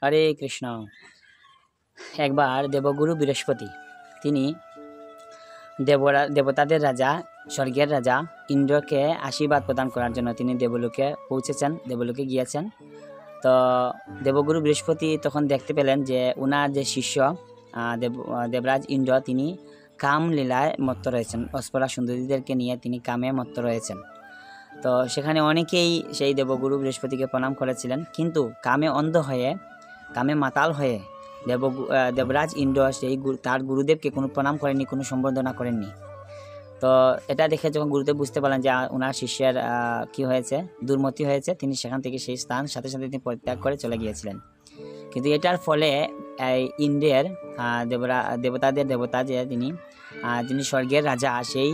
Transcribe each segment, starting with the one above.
হরে কৃষ্ণ। একবার দেবগুরু বৃহস্পতি তিনি দেবতাদের রাজা স্বর্গের রাজা ইন্দ্রকে আশীর্বাদ প্রদান করার জন্য তিনি দেবলোকে পৌঁছেছেন, দেবলোকে গিয়েছেন। তো দেবগুরু বৃহস্পতি তখন দেখতে পেলেন যে ওনার যে শিষ্য দেবরাজ ইন্দ্র তিনি কাম লীলায় মত্ত রয়েছেন, অস্পরা সুন্দরীদেরকে নিয়ে তিনি কামে মত্ত রয়েছেন। তো সেখানে অনেকেই সেই দেবগুরু বৃহস্পতিকে প্রণাম করেছিলেন, কিন্তু কামে অন্ধ হয়ে, কামে মাতাল হয়ে দেবরাজ ইন্দ্র সেই তার গুরুদেবকে কোনো প্রণাম করেননি, কোনো সম্বর্ধনা করেননি। তো এটা দেখে যখন গুরুদেব বুঝতে পারলেন যে ওনার শিষ্যের কি হয়েছে, দুর্মতি হয়েছে, তিনি সেখান থেকে সেই স্থান সাথে সাথে তিনি পরিত্যাগ করে চলে গিয়েছিলেন। কিন্তু এটার ফলে ইন্দ্রের দেবতাদের দেবতা যে তিনি স্বর্গের রাজা, সেই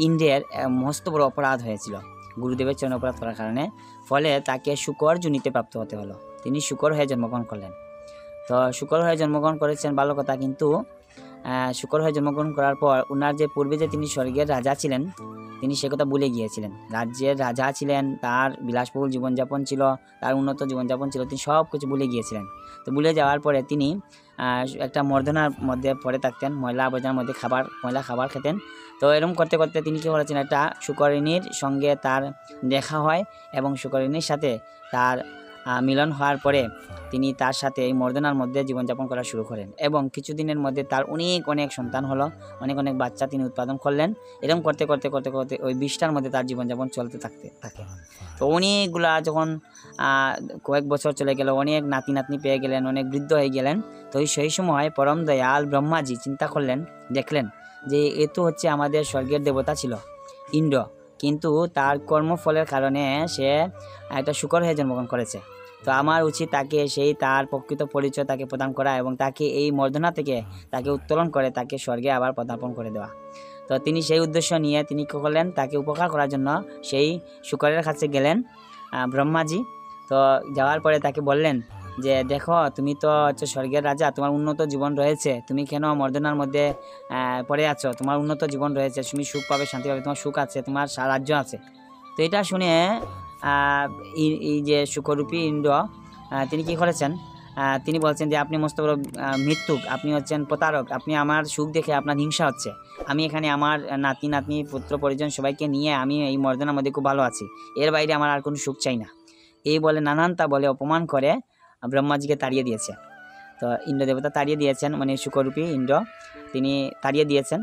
ইন্দ্রের মস্ত বড় অপরাধ হয়েছিল গুরুদেবের চরণ অপরাধ করার কারণে। ফলে তাকে শুকর জুনিতে প্রাপ্ত হতে হলো, তিনি শুকর হয়ে জন্মগ্রহণ করলেন। তো শুকর হয়ে জন্মগ্রহণ করেছেন ভালো কথা, কিন্তু শুকর হয়ে জন্মগ্রহণ করার পর ওনার যে পূর্বে যে তিনি স্বর্গের রাজা ছিলেন তিনি সে কথা ভুলে গিয়েছিলেন। রাজ্যের রাজা ছিলেন, তার বিলাসবহুল জীবনযাপন ছিল, তার উন্নত জীবনযাপন ছিল, তিনি সব কিছু ভুলে গিয়েছিলেন। তো ভুলে যাওয়ার পরে তিনি একটা মর্দনার মধ্যে পড়ে থাকতেন, ময়লা আবর্জনার মধ্যে ময়লা খাবার খেতেন। তো এরকম করতে করতে তিনি কী করেছেন, একটা শুকরিণীর সঙ্গে তার দেখা হয় এবং শুকরিণীর সাথে তার মিলন হওয়ার পরে তিনি তার সাথে এই মর্দনার মধ্যে জীবনযাপন করা শুরু করেন এবং কিছুদিনের মধ্যে তার অনেক সন্তান হলো, অনেক বাচ্চা তিনি উৎপাদন করলেন। এরকম করতে করতে করতে করতে ওই 20টার মধ্যে তার জীবনযাপন চলতে থাকে। তো অনেকগুলা যখন কয়েক বছর চলে গেল, অনেক নাতি নাতনি পেয়ে গেলেন, অনেক বৃদ্ধ হয়ে গেলেন। তো সেই সময় পরম দয়াল ব্রহ্মাজি চিন্তা করলেন, দেখলেন যে এ তো হচ্ছে আমাদের স্বর্গের দেবতা ছিল ইন্দ্র, কিন্তু তার কর্মফলের কারণে সে একটা শুকর হয়ে জন্মগ্রহণ করেছে। তো আমার উচিত তাকে সেই তার প্রকৃত পরিচয় তাকে প্রদান করা এবং তাকে এই মর্দনা থেকে তাকে উত্তোলন করে তাকে স্বর্গে আবার পদার্পণ করে দেওয়া। তো তিনি সেই উদ্দেশ্য নিয়ে তিনি কী করলেন, তাকে উপকার করার জন্য সেই শুকরের কাছে গেলেন ব্রহ্মাজি। তো যাওয়ার পরে তাকে বললেন যে দেখো, তুমি তো হচ্ছে স্বর্গের রাজা, তোমার উন্নত জীবন রয়েছে, তুমি কেন মর্দনার মধ্যে পড়ে আছো? তোমার উন্নত জীবন রয়েছে, তুমি সুখ পাবে, শান্তি পাবে, তোমার সুখ আছে, তোমার রাজ্য আছে। তো এটা শুনে এই যে শুকরূপী ইন্দ্র তিনি কি করেছেন, তিনি বলছেন যে আপনি মস্ত বড় মৃত্যুক, আপনি হচ্ছেন প্রতারক, আপনি আমার সুখ দেখে আপনার হিংসা হচ্ছে। আমি এখানে আমার নাতি নাতনি পুত্র পরিজন সবাইকে নিয়ে আমি এই মর্দনার মধ্যে খুব ভালো আছি, এর বাইরে আমার আর কোনো সুখ চাই না। এই বলে নানানটা বলে অপমান করে ব্রহ্মাজিকে তাড়িয়ে দিয়েছে। তো ইন্দ্র দেবতা তাড়িয়ে দিয়েছেন, মানে শুকরূপী ইন্দ্র তিনি তাড়িয়ে দিয়েছেন।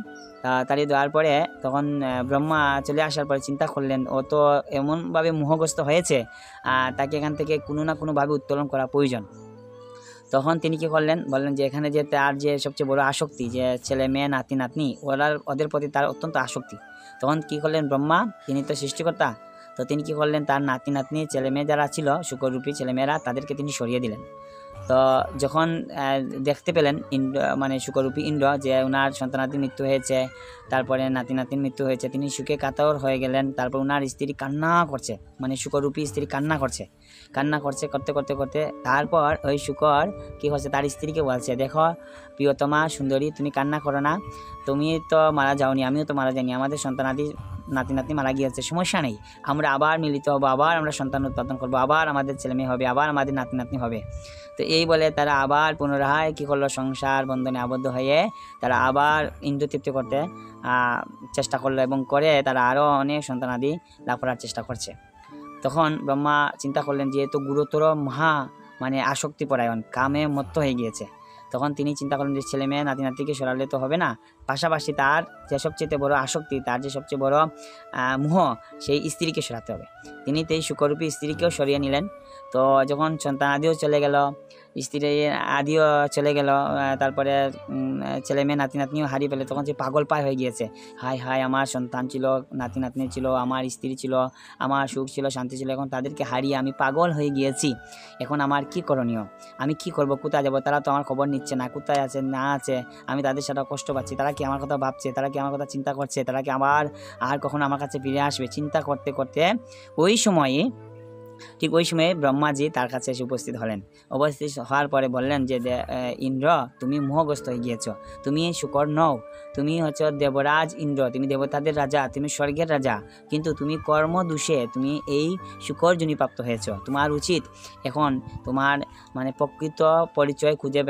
তাড়িয়ে দেওয়ার পরে তখন ব্রহ্মা চলে আসার পরে চিন্তা করলেন ও তো এমনভাবে মোহগ্রস্ত হয়েছে, তাকে এখান থেকে কোনো না কোনোভাবে উত্তোলন করা প্রয়োজন। তখন তিনি কি করলেন, বললেন যে এখানে যে তার যে সবচেয়ে বড় আসক্তি, যে ছেলে মেয়ে নাতি নাতনি ওদের প্রতি তার অত্যন্ত আসক্তি। তখন কি করলেন ব্রহ্মা, তিনি তো সৃষ্টিকর্তা, তো তিনি কি করলেন, তার নাতি নাতনি ছেলে মেয়ে যারা ছিল শুকররূপী ছেলেমেয়েরা তাদেরকে তিনি সরিয়ে দিলেন। তো যখন দেখতে পেলেন মানে শুকররূপী ইন্দ্র যে ওনার সন্তানাদির মৃত্যু হয়েছে, তারপরে নাতি নাতির মৃত্যু হয়েছে, তিনি সুখে কাতর হয়ে গেলেন। তারপর ওনার স্ত্রী কান্না করছে, মানে শুকররূপী স্ত্রী কান্না করছে করতে করতে করতে তারপর ওই শুকর কী হচ্ছে, তার স্ত্রীকে বলছে, দেখো প্রিয়তমা সুন্দরী, তুমি কান্না করো না, তুমি তো মারা যাওনি, আমিও তো মারা যাইনি, আমাদের সন্তানাদি নাতি নাতনি মারা গিয়েছে, সমস্যা নেই, আমরা আবার মিলিত হবো, আবার আমরা সন্তান উৎপাদন করবো, আবার আমাদের ছেলে মেয়ে হবে, আবার আমাদের নাতি নাতনি হবে। তো এই বলে তারা আবার পুনরায় কী করলো, সংসার বন্ধনে আবদ্ধ হয়ে তারা আবার ইন্দ্র তৃপ্তি করতে চেষ্টা করলো এবং করে তারা আরও অনেক সন্তানাদি লাভ করার চেষ্টা করছে। তখন ব্রহ্মা চিন্তা করলেন যে তো গুরুতর মানে আসক্তিপরায়ণ, কামে মত্ত হয়ে গিয়েছে। তখন তিনি চিন্তা করলেন যে ছেলে মেয়ে নাতি নাতিকে সরালে তো হবে না, পাশাপাশি তার যে সবচেয়ে বড় আসক্তি, তার যে সবচেয়ে বড় মোহ, সেই স্ত্রীকে সরাতে হবে। তিনি সেই শুকররূপী স্ত্রীকেও সরিয়ে নিলেন। তো যখন সন্তান আদিও চলে গেল, স্ত্রী আদিও চলে গেল, তারপরে ছেলে মেয়ে নাতি নাতনিও হারিয়ে পেলে, তখন যে পাগল পায় হয়ে গিয়েছে, হায় হায় আমার সন্তান ছিল, নাতি নাতনি ছিল, আমার স্ত্রী ছিল, আমার সুখ ছিল, শান্তি ছিল, এখন তাদেরকে হারিয়ে আমি পাগল হয়ে গিয়েছি, এখন আমার কি করণীয়, আমি কি করব, কোথায় যাব, তারা তো আমার খবর নিচ্ছে না, কোথায় আছে না আছে, আমি তাদের সাথে কষ্ট পাচ্ছি, তারা কি আমার কথা ভাবছে, তারা কি আমার কথা চিন্তা করছে, তারা কি আর কখনো আমার কাছে ফিরে আসবে, চিন্তা করতে করতে ওই সময়ে ঠিক ওই সময় ব্রহ্মাজি তার কাছে এসে উপস্থিত হলেন। উপস্থিত হওয়ার পরে বললেন যে ইন্দ্র, তুমি মোহগ্রস্ত হয়ে গিয়েছ, তুমি শুকর নও, তুমি হচ্ছে দেবরাজ ইন্দ্র, তুমি দেবতাদের রাজা, তুমি স্বর্গের রাজা, কিন্তু তুমি কর্মদোষে তুমি এই শুকর জনিপ্রাপ্ত হয়েছ। তোমার উচিত এখন তোমার মানে প্রকৃত পরিচয় খুঁজে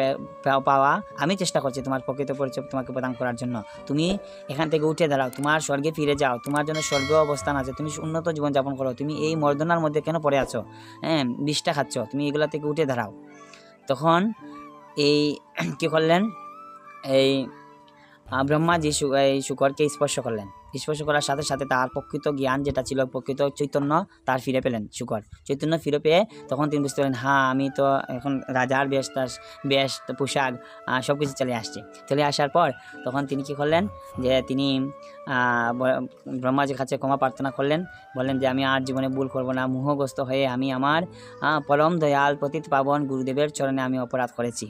পাওয়া। আমি চেষ্টা করছি তোমার প্রকৃত পরিচয় তোমাকে প্রদান করার জন্য। তুমি এখান থেকে উঠে দাঁড়াও, তোমার স্বর্গে ফিরে যাও, তোমার জন্য স্বর্গ অবস্থান আছে, তুমি উন্নত জীবনযাপন করো, তুমি এই মর্দনার মধ্যে কেন পড়ে আছো, হ্যাঁ বিষটা খাচ্ছ, তুমি এগুলা থেকে উঠে দাঁড়াও। তখন এই কী করলেন, এই ব্রহ্মাজি শুকরকে স্পর্শ করলেন। স্পর্শ করার সাথে সাথে তার প্রকৃত জ্ঞান যেটা ছিল, প্রকৃত চৈতন্য তার ফিরে পেলেন শুকর। চৈতন্য ফিরে পেয়ে তখন তিনি বুঝতে পারলেন, হ্যাঁ আমি তো এখন রাজার বেশ পোশাক সব কিছু চলে আসছে। চলে আসার পর তখন তিনি কী করলেন, যে তিনি ব্রহ্মাজির কাছে ক্ষমা প্রার্থনা করলেন, বললেন যে আমি আর জীবনে ভুল করব না, মোহগ্রস্ত হয়ে আমি আমার পরম দয়াল পতিত পাবন গুরুদেবের চরণে আমি অপরাধ করেছি,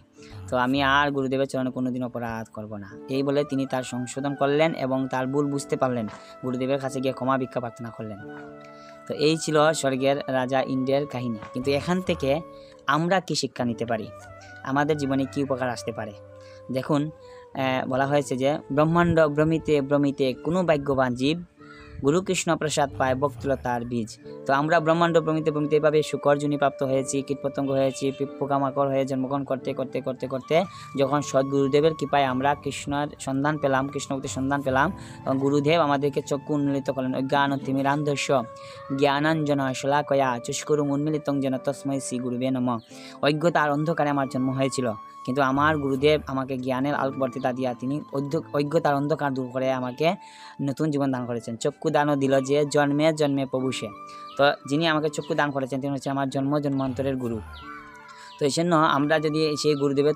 তো আমি আর গুরুদেবের চরণে কোনোদিন অপরাধ করব না। এই বলে তিনি তার সংশোধন করলেন এবং তার ভুল বুঝতে পারলেন, গুরুদেবের কাছে গিয়ে ক্ষমা ভিক্ষা প্রার্থনা করলেন। তো এই ছিল স্বর্গের রাজা ইন্দ্রের কাহিনী। কিন্তু এখান থেকে আমরা কি শিক্ষা নিতে পারি, আমাদের জীবনে কি উপকার আসতে পারে? দেখুন, বলা হয়েছে যে ব্রহ্মাণ্ড ভ্রমিতে ভ্রমিতে কোনো ভাগ্যবান জীব গুরু কৃষ্ণ প্রসাদ পায় ভক্তিলতার বীজ। তো আমরা ব্রহ্মাণ্ড ভ্রমিতে ভ্রমিতে এভাবে শুকর জনিপ্রাপ্ত হয়েছি, কীটপতঙ্গ হয়েছি, পোকামাকড় হয়ে জন্মগ্রহণ করতে করতে করতে করতে যখন সদ্গুরুদেবের কৃপায় আমরা কৃষ্ণের সন্ধান পেলাম, কৃষ্ণভক্তির সন্ধান পেলাম, গুরুদেব আমাদেরকে চক্ষু উন্মিলিত করলেন। অজ্ঞান তিমিরান্ধস্য জ্ঞানাঞ্জন শলাকয়া চুষ্কুরুম উন্মিলিতং যেন তস্মৈ শ্রী গুরুবে নমঃ। অজ্ঞতার অন্ধকারে আমার জন্ম হয়েছিল, কিন্তু আমার গুরুদেব আমাকে জ্ঞানের আলোকবর্তিতা দিয়া তিনি অজ্ঞতার অন্ধকার দূর করে আমাকে নতুন জীবন দান করেছেন। চক্ষু দানও দিল যে জন্মে জন্মে প্রভু সে। তো যিনি আমাকে চক্ষু দান করেছেন তিনি হচ্ছে আমার জন্ম জন্মান্তরের গুরু। তো এই জন্য আমরা যদি সেই গুরুদেবের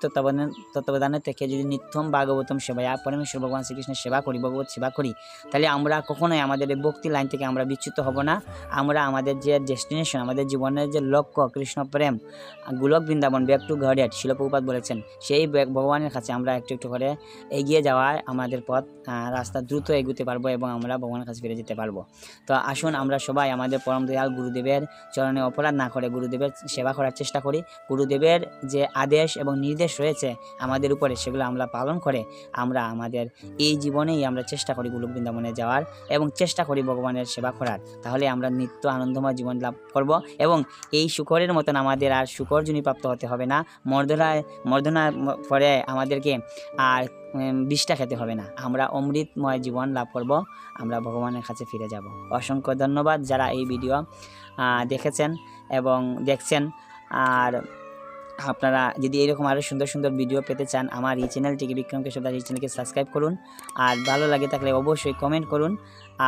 তত্ত্বাবধানে থেকে যদি নিত্যম ভাগবতম সেবায়া পরমেশ্বর ভগবান শ্রীকৃষ্ণের সেবা করি, ভগবত সেবা করি, তাহলে আমরা কখনোই আমাদের এই ভক্তি লাইন থেকে আমরা বিচ্যুত হব না। আমরা আমাদের যে ডেস্টিনেশন, আমাদের জীবনের যে লক্ষ্য কৃষ্ণ প্রেম, গোলক বৃন্দাবন, ব্যাক টু গডেড, শিল প্রভুপাদ বলেছেন, সেই ভগবানের কাছে আমরা একটু একটু করে এগিয়ে যাওয়ায় আমাদের পথ রাস্তা দ্রুত এগোতে পারবো এবং আমরা ভগবানের কাছে ফিরে যেতে পারবো। তো আসুন আমরা সবাই আমাদের পরম দয়াল গুরুদেবের চরণে অপরাধ না করে গুরুদেবের সেবা করার চেষ্টা করি। গুরুদেবের যে আদেশ এবং নির্দেশ রয়েছে আমাদের উপরে, সেগুলো আমরা পালন করে আমরা আমাদের এই জীবনেই আমরা চেষ্টা করি গোলক বৃন্দাবনে যাওয়ার এবং চেষ্টা করি ভগবানের সেবা করার। তাহলে আমরা নিত্য আনন্দময় জীবন লাভ করব এবং এই শুকরের মতন আমাদের আর শুকর জনিপ্রাপ্ত হতে হবে না। মর্দনার পরে আমাদেরকে আর বিষটা খেতে হবে না, আমরা অমৃতময় জীবন লাভ করব, আমরা ভগবানের কাছে ফিরে যাব। অসংখ্য ধন্যবাদ যারা এই ভিডিও দেখেছেন এবং দেখছেন। আর আপনারা যদি এরকম আরও সুন্দর সুন্দর ভিডিও পেতে চান, আমার এই চ্যানেলটিকে বিক্রম কেশব দাস এই চ্যানেলকে সাবস্ক্রাইব করুন, আর ভালো লাগে থাকলে অবশ্যই কমেন্ট করুন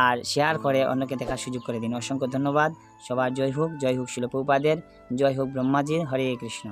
আর শেয়ার করে অন্যকে দেখার সুযোগ করে দিন। অসংখ্য ধন্যবাদ। সবার জয় হোক শিল প্রভুপাদের, জয় হোক ব্রহ্মাজির। হরে কৃষ্ণ।